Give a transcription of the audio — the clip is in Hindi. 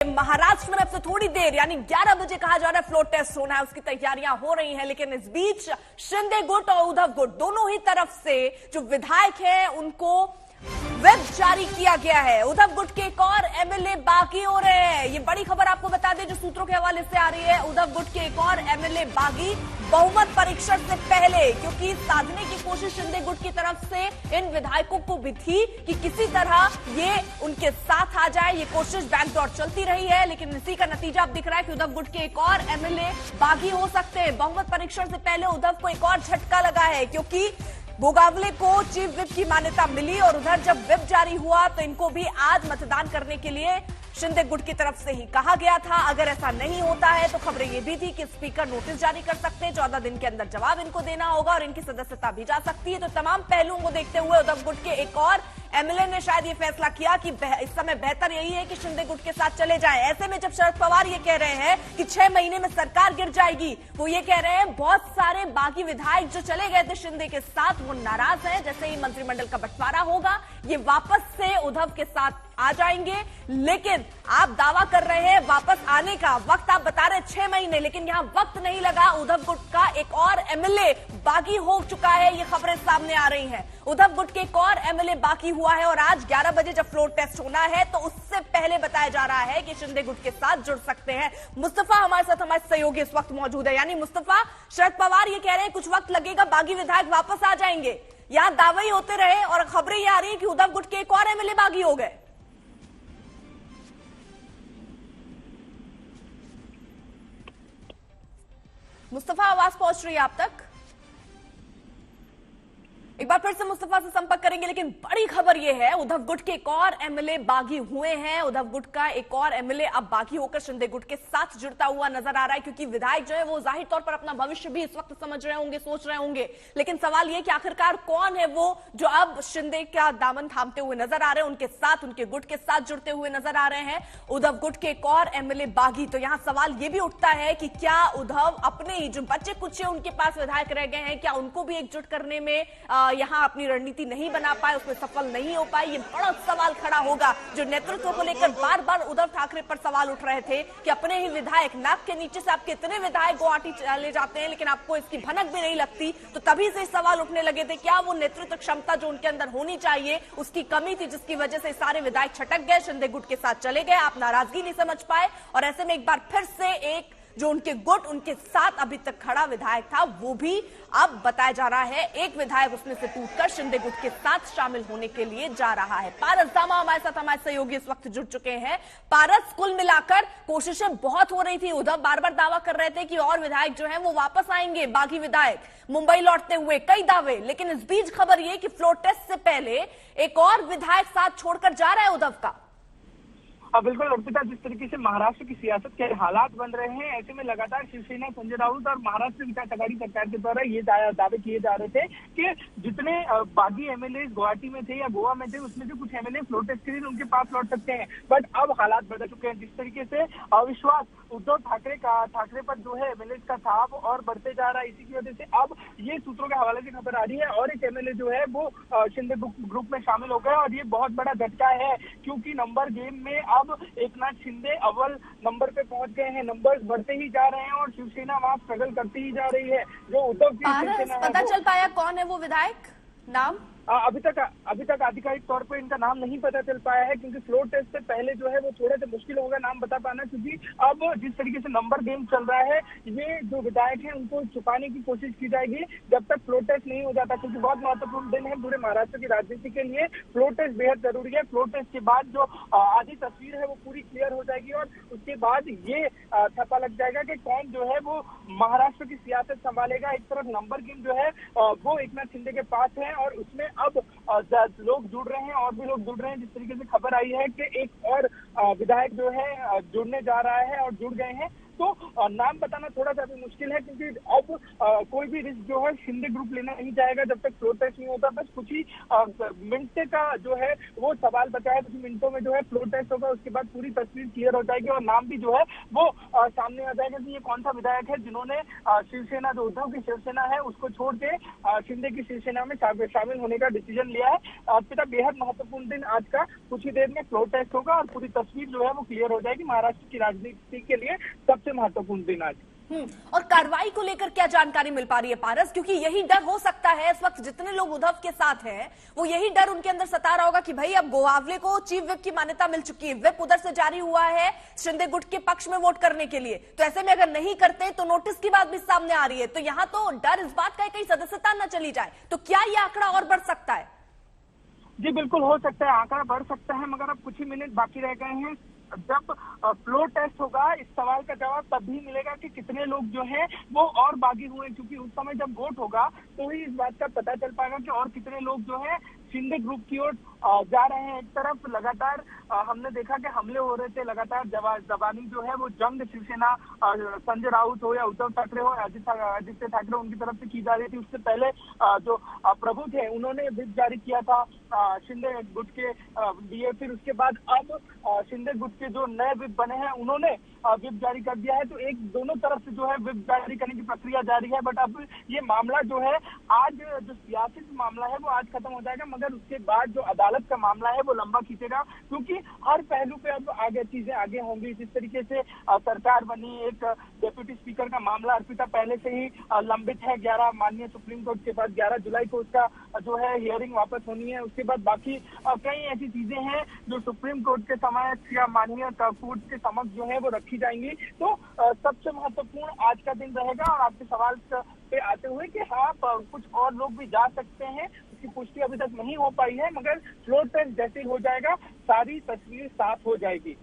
महाराष्ट्र में अब से थोड़ी देर यानी 11 बजे कहा जा रहा है फ्लोर टेस्ट होना है, उसकी तैयारियां हो रही हैं। लेकिन इस बीच शिंदे गुट और उद्धव गुट दोनों ही तरफ से जो विधायक हैं उनको व्हिप जारी किया गया है। उद्धव गुट के एक और एमएलए बागी हो रहे हैं। ये बड़ी खबर आपको बता दें जो सूत्रों के हवाले से आ रही है। उद्धव गुट के एक और एमएलए बागी बहुमत परीक्षण से पहले, क्योंकि साधने की कोशिश शिंदे गुट की तरफ से इन विधायकों को भी थी कि किसी तरह ये उनके साथ आ जाए। ये कोशिश बैकडोर चलती रही है, लेकिन इसी का नतीजा अब दिख रहा है कि उद्धव गुट के एक और एमएलए बागी हो सकते हैं। बहुमत परीक्षण से पहले उद्धव को एक और झटका लगा है, क्योंकि गोगावले को चीफ विप की मान्यता मिली और उधर जब विप जारी हुआ तो इनको भी आज मतदान करने के लिए शिंदे गुट की तरफ से ही कहा गया था। अगर ऐसा नहीं होता है तो खबरें ये भी थी कि स्पीकर नोटिस जारी कर सकते हैं, 14 दिन के अंदर जवाब इनको देना होगा और इनकी सदस्यता भी जा सकती है। तो तमाम पहलुओं को देखते हुए उद्धव गुट के एक और एमएलए ने शायद ये फैसला किया कि इस समय बेहतर यही है कि शिंदे गुट के साथ चले जाएं। ऐसे में जब शरद पवार ये कह रहे हैं कि 6 महीने में सरकार गिर जाएगी, वो ये कह रहे हैं बहुत सारे बागी विधायक जो चले गए थे शिंदे के साथ वो नाराज हैं। जैसे ही मंत्रिमंडल का बंटवारा होगा ये वापस से उद्धव के साथ आ जाएंगे। लेकिन आप दावा कर रहे हैं वापस आने का, वक्त आप बता रहे हैं 6 महीने, लेकिन यहां वक्त नहीं लगा। उद्धव गुट का एक और एमएलए बागी हो चुका है, ये खबरें सामने आ रही हैं। उद्धव गुट के एक और एमएलए बागी हुआ है और आज 11 बजे जब फ्लोर टेस्ट होना है तो उससे पहले बताया जा रहा है कि शिंदे गुट के साथ जुड़ सकते हैं। मुस्तफा हमारे साथ, हमारे सहयोगी इस वक्त मौजूद है। यानी मुस्तफा, शरद पवार ये कह रहे हैं कुछ वक्त लगेगा, बागी विधायक वापस आ जाएंगे। यहां दावे ही होते रहे और खबरें ये आ रही है कि उद्धव गुट के एक और एमएलए बागी हो गए। मुस्तफा, आवाज पहुंच रही है आप तक? एक बार फिर से मुस्तफा से संपर्क करेंगे। लेकिन बड़ी खबर यह है उद्धव गुट के एक और एमएलए बागी हुए हैं। उद्धव गुट का एक और एमएलए अब बागी होकर शिंदे गुट के साथ जुड़ता हुआ नजर आ रहा है, क्योंकि विधायक जो है वो जाहिर तौर पर अपना भविष्य भी इस वक्त समझ रहे होंगे, सोच रहे होंगे। लेकिन सवाल यह कि आखिरकार कौन है वो जो अब शिंदे का दामन थामते हुए नजर आ रहे हैं, उनके साथ, उनके गुट के साथ जुड़ते हुए नजर आ रहे हैं। उद्धव गुट के एक और एमएलए बागी। तो यहां सवाल यह भी उठता है कि क्या उद्धव अपने ही जो बच्चे कुछ उनके पास विधायक रह गए हैं, क्या उनको भी एकजुट करने में यहां अपनी रणनीति नहीं बना पाए, उसमें सफल नहीं हो पाए? ये बड़ा सवाल खड़ा होगा, जो नेतृत्व को लेकर बार बार उद्धव ठाकरे पर सवाल उठ रहे थे कि अपने ही विधायक, नाक के नीचे से आपके इतने विधायक गुवाहाटी चले जाते हैं लेकिन आपको इसकी भनक भी नहीं लगती। तो तभी से सवाल उठने लगे थे, क्या वो नेतृत्व क्षमता जो उनके अंदर होनी चाहिए उसकी कमी थी, जिसकी वजह से सारे विधायक छटक गए, शिंदे गुट के साथ चले गए, आप नाराजगी नहीं समझ पाए। और ऐसे में एक बार फिर से एक जो उनके गुट, उनके साथ अभी तक खड़ा विधायक था, वो भी अब बताया जा रहा है एक विधायक उसमें से टूटकर शिंदे गुट के साथ शामिल होने के लिए जा रहा है। पारस दामा हमारे साथ, हमारे सहयोगी इस वक्त जुड़ चुके हैं। पारस, कुल मिलाकर कोशिशें बहुत हो रही थी, उद्धव बार बार दावा कर रहे थे कि और विधायक जो है वो वापस आएंगे, बागी विधायक मुंबई लौटते हुए, कई दावे। लेकिन इस बीच खबर ये कि फ्लोर टेस्ट से पहले एक और विधायक साथ छोड़कर जा रहा है उद्धव का। बिल्कुल अर्पिता, जिस तरीके से महाराष्ट्र की सियासत के हालात बन रहे हैं, ऐसे में लगातार शिवसेना, संजय राउत और महाराष्ट्र विकास आघाड़ी सरकार के द्वारा ये दावे किए जा रहे थे कि जितने बागी एमएलए गुवाहाटी में थे या गोवा में थे, उसमें से कुछ एमएलए फ्लोर टेस्ट के दिन उनके पास लौट सकते हैं। बट अब हालात बदल चुके हैं। जिस तरीके से अविश्वास उद्धव ठाकरे पर जो है एमएलए का था वो और बढ़ते जा रहा है, इसी की वजह से अब ये सूत्रों के हवाले से खबर आ रही है और एक एमएलए जो है वो शिंदे ग्रुप में शामिल हो गया। और ये बहुत बड़ा झटका है, क्योंकि नंबर गेम में अब एकनाथ शिंदे अव्वल नंबर पे पहुंच गए हैं। नंबर्स बढ़ते ही जा रहे हैं और शिवसेना वहां स्ट्रगल करती ही जा रही है। जो उद्धव की शिवसेना है, पता चल पाया कौन है वो विधायक? नाम अभी तक आधिकारिक तौर पे इनका नाम नहीं पता चल पाया है, क्योंकि फ्लोर टेस्ट से पहले जो है वो थोड़ा सा मुश्किल होगा नाम बता पाना, क्योंकि अब जिस तरीके से नंबर गेम चल रहा है, ये जो विधायक हैं उनको छुपाने की कोशिश की जाएगी जब तक फ्लोर टेस्ट नहीं हो जाता, क्योंकि बहुत महत्वपूर्ण दिन है पूरे महाराष्ट्र की राजनीति के लिए। फ्लोर टेस्ट बेहद जरूरी है। फ्लोर टेस्ट के बाद जो आधी तस्वीर है वो पूरी क्लियर हो जाएगी और उसके बाद ये थप्पा लग जाएगा कि कौन जो है वो महाराष्ट्र की सियासत संभालेगा। एक तरफ नंबर गेम जो है वो एकनाथ शिंदे के पास है और उसमें अब लोग जुड़ रहे हैं और भी लोग जुड़ रहे हैं। जिस तरीके से खबर आई है कि एक और विधायक जो है जुड़ने जा रहा है और जुड़ गए हैं, तो नाम बताना थोड़ा सा भी मुश्किल है, क्योंकि अब कोई भी रिस्क जो है शिंदे ग्रुप लेना नहीं चाहेगा जब तक फ्लोर टेस्ट नहीं होता। बस कुछ ही मिनट का जो है वो सवाल बचा है, कुछ मिनटों में जो है फ्लोर टेस्ट होगा, उसके बाद पूरी तस्वीर क्लियर हो जाएगी और नाम भी जो है वो सामने आ जाएगा कि ये कौन सा विधायक है जिन्होंने शिवसेना, जो उद्धव की शिवसेना है उसको छोड़ के शिंदे की शिवसेना में शामिल होने का डिसीजन लिया है। अर्पिता, बेहद महत्वपूर्ण दिन आज का, कुछ ही देर में फ्लोर टेस्ट होगा और पूरी तस्वीर जो है वो क्लियर हो जाएगी। महाराष्ट्र की राजनीति के लिए सबसे महत्वपूर्ण दिन आज। और कार्रवाई को लेकर क्या जानकारी मिल पा रही है पारस? क्योंकि यही डर हो सकता है इस वक्त जितने लोग उद्धव के साथ हैं, वो यही डर उनके अंदर सता रहा होगा कि भाई अब गोवावले को चीफ विप की मान्यता मिल चुकी है, विप उधर से जारी हुआ है शिंदे गुट के पक्ष में वोट करने के लिए, तो ऐसे में अगर नहीं करते तो नोटिस की बात भी सामने आ रही है। तो यहाँ तो डर इस बात का है कहीं सदस्यता न चली जाए, तो क्या ये आंकड़ा और बढ़ सकता है? जी बिल्कुल हो सकता है, आंकड़ा बढ़ सकता है, मगर अब कुछ ही मिनट बाकी रह गए हैं। जब फ्लोर टेस्ट होगा इस सवाल का जवाब तब भी मिलेगा कि कितने लोग जो हैं वो और बागी हुए, क्योंकि उस समय जब वोट होगा तो ही इस बात का पता चल पाएगा कि और कितने लोग जो हैं शिंदे ग्रुप की ओर जा रहे हैं। एक तरफ लगातार हमने देखा कि हमले हो रहे थे, लगातार जवानी जो है वो जंग शिवसेना, संजय राउत हो या उद्धव ठाकरे हो, आदित्य ठाकरे उनकी तरफ से की जा रही थी। उससे पहले जो प्रभु थे उन्होंने विप जारी किया था शिंदे गुट के लिए, फिर उसके बाद अब शिंदे गुट के जो नए विप बने हैं उन्होंने विप जारी कर दिया है। तो एक दोनों तरफ से जो है विप जारी करने की प्रक्रिया जारी है, बट अब ये मामला जो है आज जो सियासी मामला है वो आज खत्म हो जाएगा, मगर उसके बाद जो अदालत का मामला है वो लंबा खींचेगा, क्योंकि हर पहलू पे अब आगे चीजें आगे होंगी। जिस तरीके से सरकार बनी, एक डेप्यूटी स्पीकर का मामला अर्पिता पहले से ही लंबित है, 11 माननीय सुप्रीम कोर्ट के पास 11 जुलाई को उसका जो है हियरिंग वापस होनी है। उसके बाद बाकी कई ऐसी चीजें हैं जो सुप्रीम कोर्ट के समक्ष या माननीय कोर्ट के समक्ष जो है वो रखी जाएंगी। तो सबसे महत्वपूर्ण आज का दिन रहेगा। और आपके सवाल पे आते हुए कि हाँ कुछ और लोग भी जा सकते हैं, उसकी पुष्टि अभी तक नहीं हो पाई है, मगर फ्लोर टेस्ट जैसे ही हो जाएगा सारी तस्वीर साफ हो जाएगी।